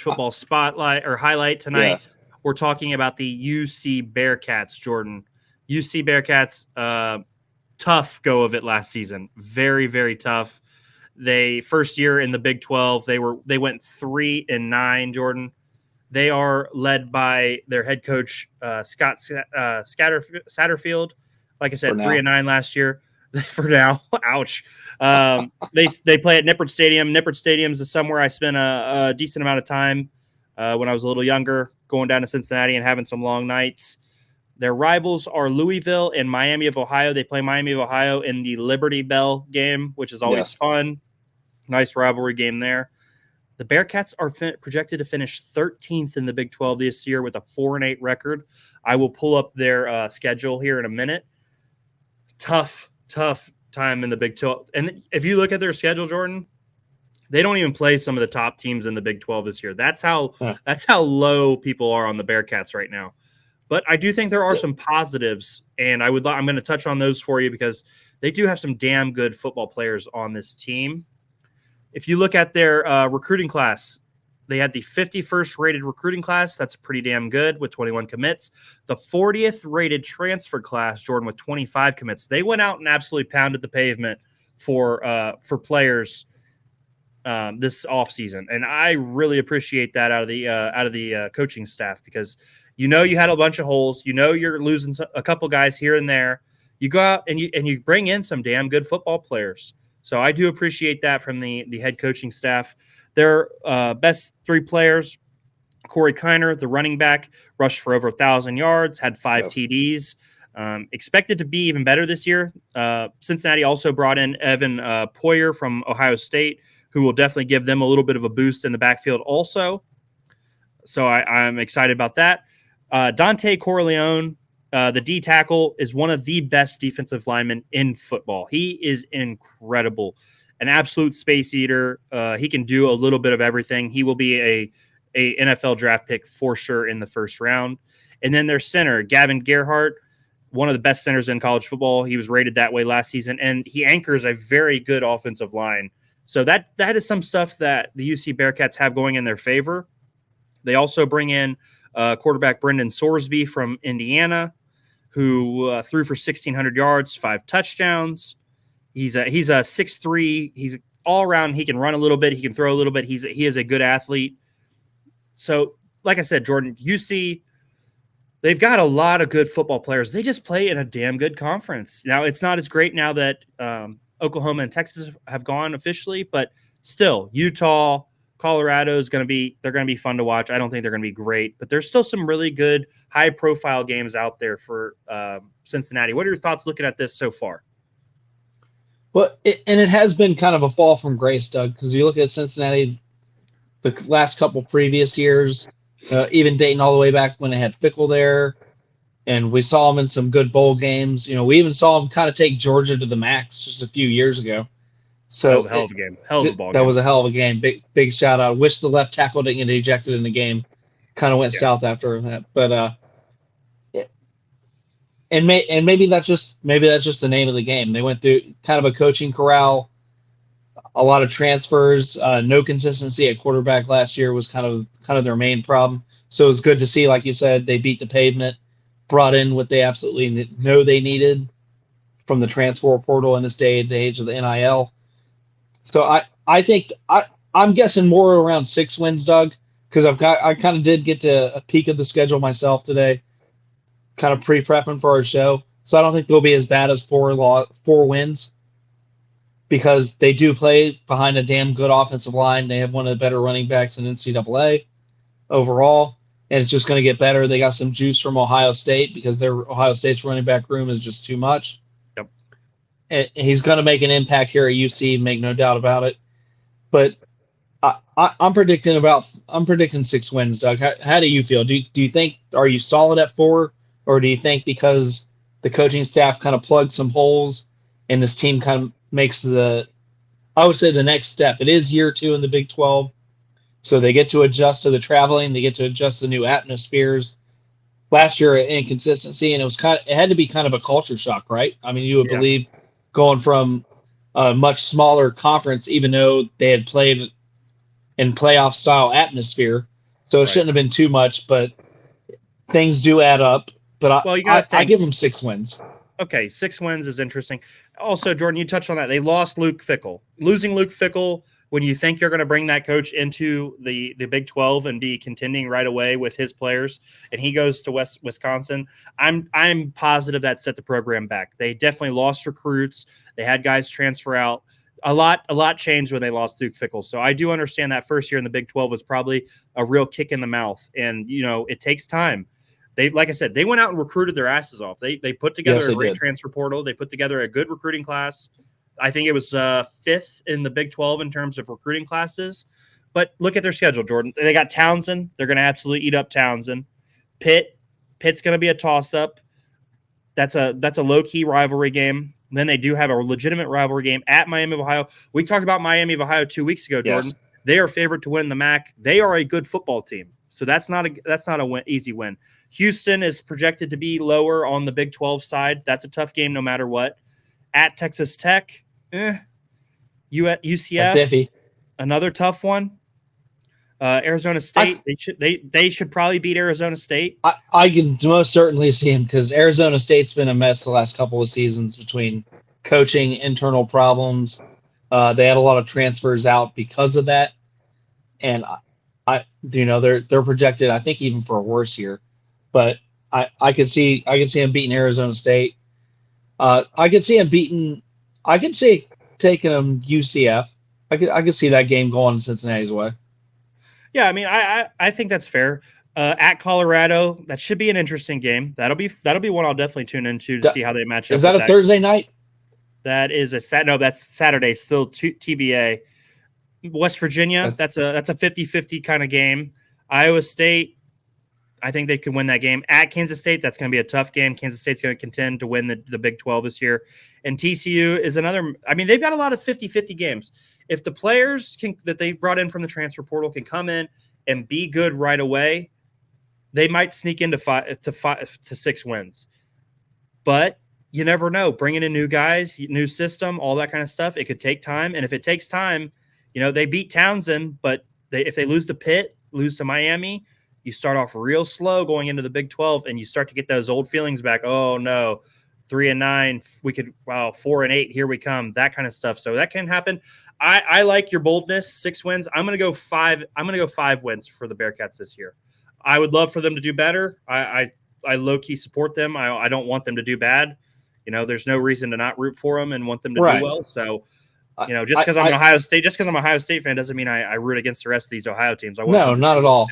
football spotlight or highlight tonight. Yes. We're talking about the UC Bearcats, Jordan. UC Bearcats, tough go of it last season. Very, very tough. They first year in the Big 12, they went 3-9, Jordan. They are led by their head coach, Scott Satterfield. Like I said, 3-9 last year. For now, ouch. They play at Nippert Stadium. Nippert Stadium is somewhere I spent a decent amount of time when I was a little younger, going down to Cincinnati and having some long nights. Their rivals are Louisville and Miami of Ohio. They play Miami of Ohio in the Liberty Bell game, which is always fun. Nice rivalry game there. The Bearcats are projected to finish 13th in the Big 12 this year with a 4-8 record. I will pull up their schedule here in a minute. Tough time in the Big 12. And if you look at their schedule, Jordan, they don't even play some of the top teams in the Big 12 this year. That's how low people are on the Bearcats right now. But I do think there are some positives, and I'm going to touch on those for you because they do have some damn good football players on this team. If you look at their recruiting class, they had the 51st rated recruiting class. That's pretty damn good with 21 commits. The 40th rated transfer class, Jordan, with 25 commits. They went out and absolutely pounded the pavement for players this offseason. And I really appreciate that out of the coaching staff because you had a bunch of holes. You're losing a couple guys here and there. You go out and you bring in some damn good football players. So I do appreciate that from the head coaching staff. Their best three players, Corey Kiner, the running back, rushed for over 1,000 yards, had 5 TDs. Expected to be even better this year. Cincinnati also brought in Evan Poyer from Ohio State, who will definitely give them a little bit of a boost in the backfield also. So I'm excited about that. Dante Corleone, the D tackle, is one of the best defensive linemen in football. He is incredible. An absolute space eater. He can do a little bit of everything. He will be a NFL draft pick for sure in the first round. And then their center, Gavin Gerhardt, one of the best centers in college football. He was rated that way last season, and he anchors a very good offensive line. So that is some stuff that the UC Bearcats have going in their favor. They also bring in quarterback Brendan Sorsby from Indiana, who threw for 1,600 yards, 5 touchdowns. He's a 6'3". He's all around. He can run a little bit. He can throw a little bit. He is a good athlete. So, like I said, Jordan, UC, they've got a lot of good football players. They just play in a damn good conference. Now, it's not as great now that Oklahoma and Texas have gone officially, but still, Utah, Colorado is going to be fun to watch. I don't think they're going to be great, but there's still some really good high-profile games out there for Cincinnati. What are your thoughts looking at this so far? Well, it has been kind of a fall from grace, Doug, because you look at Cincinnati the last couple previous years, even dating all the way back when they had Fickle there, and we saw them in some good bowl games. We even saw them kind of take Georgia to the max just a few years ago. So that was a hell of a game. Hell of a ball game. That was a hell of a game. Big shout out. Wish the left tackle didn't get ejected in the game. Kind of went south after that. But and maybe that's just the name of the game. They went through kind of a coaching corral, a lot of transfers, no consistency at quarterback last year was kind of their main problem. So it was good to see, like you said, they beat the pavement, brought in what they absolutely know they needed from the transfer portal in this day and age of the NIL. So I think I'm guessing more around 6 wins, Doug, because I kind of did get to a peek of the schedule myself today, kind of pre-prepping for our show. So I don't think they'll be as bad as 4 wins, because they do play behind a damn good offensive line. They have one of the better running backs in NCAA overall, and it's just going to get better. They got some juice from Ohio State because their Ohio State's running back room is just too much. And he's going to make an impact here at UC, make no doubt about it. But I'm predicting 6 wins, Doug. How do you feel? Do you think, are you solid at 4, or do you think because the coaching staff kind of plugged some holes and this team kind of makes I would say the next step? It is year 2 in the Big 12, so they get to adjust to the traveling, they get to adjust to the new atmospheres. Last year, inconsistency, and it had to be kind of a culture shock, right? I mean, you would believe going from a much smaller conference, even though they had played and playoff style atmosphere. So it Right. shouldn't have been too much, but things do add up. But Well, you got to I think. give them 6 wins. Okay, 6 wins is interesting. Also, Jordan, you touched on that. They lost Luke Fickell. Losing Luke Fickell when you think you're going to bring that coach into the Big 12 and be contending right away with his players, and he goes to Wisconsin, I'm positive that set the program back. They definitely lost recruits. They had guys transfer out. A lot changed when they lost Luke Fickell. So I do understand that first year in the Big 12 was probably a real kick in the mouth, and it takes time. They, like I said, they went out and recruited their asses off. They put together Yes, a they great did. transfer portal. They put together a good recruiting class. I think it was fifth in the Big 12 in terms of recruiting classes. But look at their schedule, Jordan. They got Townsend. They're going to absolutely eat up Townsend. Pitt's going to be a toss-up. That's a low-key rivalry game. And then they do have a legitimate rivalry game at Miami of Ohio. We talked about Miami of Ohio 2 weeks ago, Jordan. Yes. They are favored to win the MAC. They are a good football team. So that's not a easy win. Houston is projected to be lower on the Big 12 side. That's a tough game no matter what. At Texas Tech, UCF, another tough one. Arizona State, they should probably beat Arizona State. I can most certainly see him because Arizona State's been a mess the last couple of seasons between coaching, internal problems. They had a lot of transfers out because of that, and they're projected, I think, even for a worse year. But I could see him beating Arizona State. I could see him taking them UCF. I could see that game going Cincinnati's way. Yeah, I mean, I think that's fair. At Colorado, that should be an interesting game. That'll be one I'll definitely tune into to see how they match up. Is that a Thursday night? That is that's Saturday, still TBA. West Virginia, that's a 50-50 kind of game. Iowa State, I think they could win that game. At Kansas State, that's going to be a tough game. Kansas State's going to contend to win the Big 12 this year. And TCU is another – I mean, they've got a lot of 50-50 games. If the players that they brought in from the transfer portal can come in and be good right away, they might sneak into 5 to 6 wins. But you never know. Bringing in new guys, new system, all that kind of stuff, it could take time. And if it takes time, they beat Townsend, but if they lose to Pitt, lose to Miami, you start off real slow going into the Big 12, and you start to get those old feelings back. Oh, no, 3-9, we could, 4-8, here we come, that kind of stuff. So that can happen. I like your boldness, 6 wins. I'm going to go 5. I'm going to go 5 wins for the Bearcats this year. I would love for them to do better. I low-key support them. I don't want them to do bad. There's no reason to not root for them and want them to do well. So, just because I'm an Ohio State fan doesn't mean I root against the rest of these Ohio teams. No, not at all.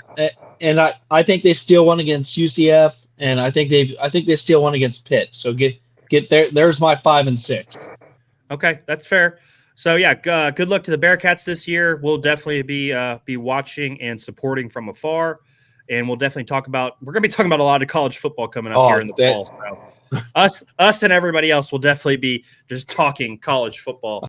And I think they still won against UCF, and I think they still won against Pitt. So get there. There's my 5 and 6. Okay, that's fair. So yeah, good luck to the Bearcats this year. We'll definitely be watching and supporting from afar, and we're going to be talking about a lot of college football coming up here in the fall. So us and everybody else will definitely be just talking college football.